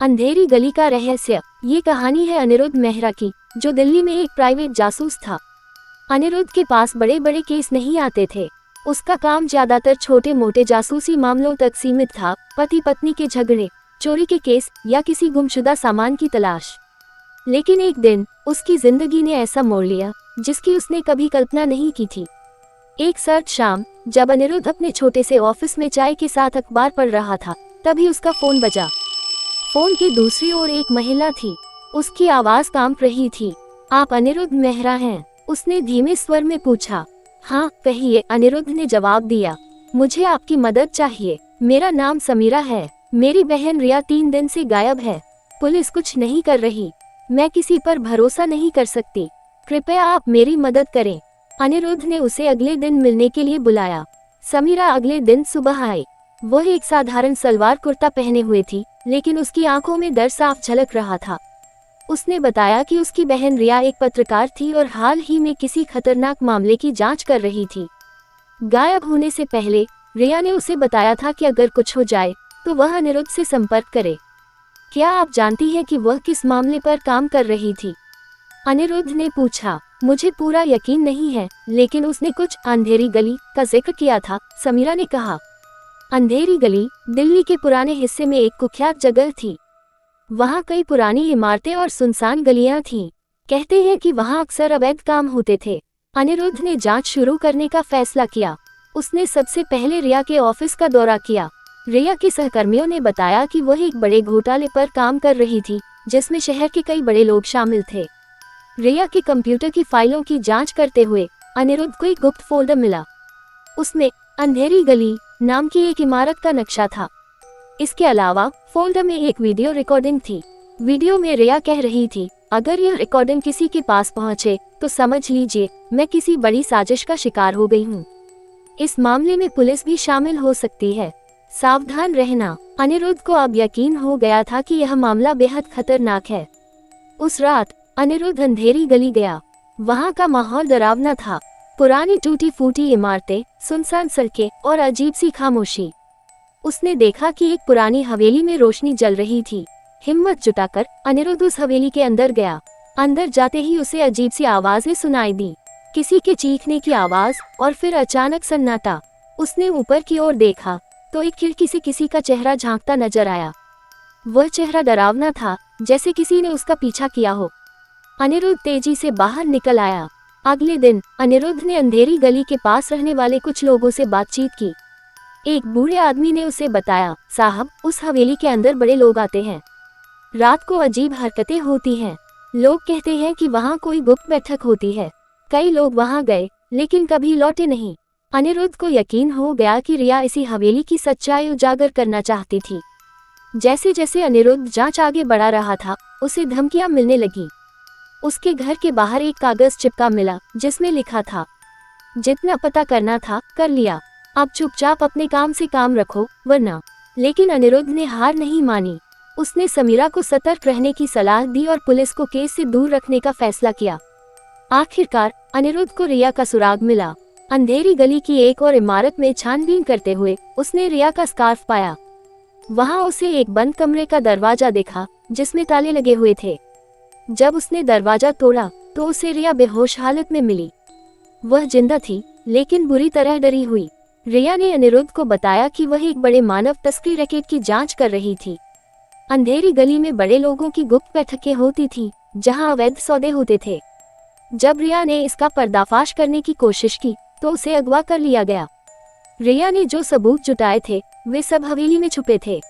अंधेरी गली का रहस्य। ये कहानी है अनिरुद्ध मेहरा की, जो दिल्ली में एक प्राइवेट जासूस था। अनिरुद्ध के पास बड़े बड़े केस नहीं आते थे। उसका काम ज्यादातर छोटे मोटे जासूसी मामलों तक सीमित था, पति पत्नी के झगड़े, चोरी के केस या किसी गुमशुदा सामान की तलाश। लेकिन एक दिन उसकी जिंदगी ने ऐसा मोड़ लिया जिसकी उसने कभी कल्पना नहीं की थी। एक सर्द शाम जब अनिरुद्ध अपने छोटे से ऑफिस में चाय के साथ अखबार पढ़ रहा था, तभी उसका फोन बजा। फोन की दूसरी ओर एक महिला थी। उसकी आवाज कांप रही थी। आप अनिरुद्ध मेहरा हैं? उसने धीमे स्वर में पूछा। हाँ कहिए, अनिरुद्ध ने जवाब दिया। मुझे आपकी मदद चाहिए। मेरा नाम समीरा है। मेरी बहन रिया 3 दिन से गायब है। पुलिस कुछ नहीं कर रही। मैं किसी पर भरोसा नहीं कर सकती। कृपया आप मेरी मदद करें। अनिरुद्ध ने उसे अगले दिन मिलने के लिए बुलाया। समीरा अगले दिन सुबह आई। वह एक साधारण सलवार कुर्ता पहने हुए थी, लेकिन उसकी आंखों में डर साफ झलक रहा था। उसने बताया कि उसकी बहन रिया एक पत्रकार थी और हाल ही में किसी खतरनाक मामले की जांच कर रही थी। गायब होने से पहले रिया ने उसे बताया था कि अगर कुछ हो जाए तो वह अनिरुद्ध से संपर्क करे। क्या आप जानती हैं कि वह किस मामले पर काम कर रही थी? अनिरुद्ध ने पूछा। मुझे पूरा यकीन नहीं है, लेकिन उसने कुछ अंधेरी गली का जिक्र किया था, समीरा ने कहा। अंधेरी गली दिल्ली के पुराने हिस्से में एक कुख्यात जगह थी। वहाँ कई पुरानी इमारतें और सुनसान गलियां थीं। कहते हैं कि वहाँ अक्सर अवैध काम होते थे। अनिरुद्ध ने जांच शुरू करने का फैसला किया। उसने सबसे पहले रिया के ऑफिस का दौरा किया। रिया के सहकर्मियों ने बताया कि वह एक बड़े घोटाले पर काम कर रही थी, जिसमें शहर के कई बड़े लोग शामिल थे। रिया के कंप्यूटर की फाइलों की जांच करते हुए अनिरुद्ध को एक गुप्त फोल्डर मिला। उसमें अंधेरी गली नाम की एक इमारत का नक्शा था। इसके अलावा फोल्डर में एक वीडियो रिकॉर्डिंग थी। वीडियो में रिया कह रही थी, अगर यह रिकॉर्डिंग किसी के पास पहुंचे तो समझ लीजिए मैं किसी बड़ी साजिश का शिकार हो गई हूं। इस मामले में पुलिस भी शामिल हो सकती है। सावधान रहना। अनिरुद्ध को अब यकीन हो गया था कि यह मामला बेहद खतरनाक है। उस रात अनिरुद्ध अंधेरी गली गया। वहाँ का माहौल डरावना था। पुरानी टूटी फूटी इमारतें, सुनसान सड़कें और अजीब सी खामोशी। उसने देखा कि एक पुरानी हवेली में रोशनी जल रही थी। हिम्मत जुटाकर अनिरुद्ध उस हवेली के अंदर गया। अंदर जाते ही उसे अजीब सी आवाजें सुनाई दी, किसी के चीखने की आवाज और फिर अचानक सन्नाटा। उसने ऊपर की ओर देखा तो एक खिड़की से किसी का चेहरा झांकता नजर आया। वह चेहरा डरावना था, जैसे किसी ने उसका पीछा किया हो। अनिरुद्ध तेजी से बाहर निकल आया। अगले दिन अनिरुद्ध ने अंधेरी गली के पास रहने वाले कुछ लोगों से बातचीत की। एक बूढ़े आदमी ने उसे बताया, साहब उस हवेली के अंदर बड़े लोग आते हैं। रात को अजीब हरकतें होती हैं। लोग कहते हैं कि वहाँ कोई गुप्त बैठक होती है। कई लोग वहाँ गए लेकिन कभी लौटे नहीं। अनिरुद्ध को यकीन हो गया कि रिया इसी हवेली की सच्चाई उजागर करना चाहती थी। जैसे जैसे अनिरुद्ध जांच आगे बढ़ा रहा था, उसे धमकियां मिलने लगी। उसके घर के बाहर एक कागज चिपका मिला जिसमें लिखा था, जितना पता करना था कर लिया, अब चुपचाप अपने काम से काम रखो वरना। लेकिन अनिरुद्ध ने हार नहीं मानी। उसने समीरा को सतर्क रहने की सलाह दी और पुलिस को केस से दूर रखने का फैसला किया। आखिरकार अनिरुद्ध को रिया का सुराग मिला। अंधेरी गली की एक और इमारत में छानबीन करते हुए उसने रिया का स्कार्फ पाया। वहां उसे एक बंद कमरे का दरवाजा देखा जिसमें ताले लगे हुए थे। जब उसने दरवाजा तोड़ा तो उसे रिया बेहोश हालत में मिली। वह जिंदा थी लेकिन बुरी तरह डरी हुई। रिया ने अनिरुद्ध को बताया कि वह एक बड़े मानव तस्करी रैकेट की जांच कर रही थी। अंधेरी गली में बड़े लोगों की गुप्त बैठकें होती थी जहां अवैध सौदे होते थे। जब रिया ने इसका पर्दाफाश करने की कोशिश की तो उसे अगवा कर लिया गया। रिया ने जो सबूत जुटाए थे वे सब हवेली में छुपे थे।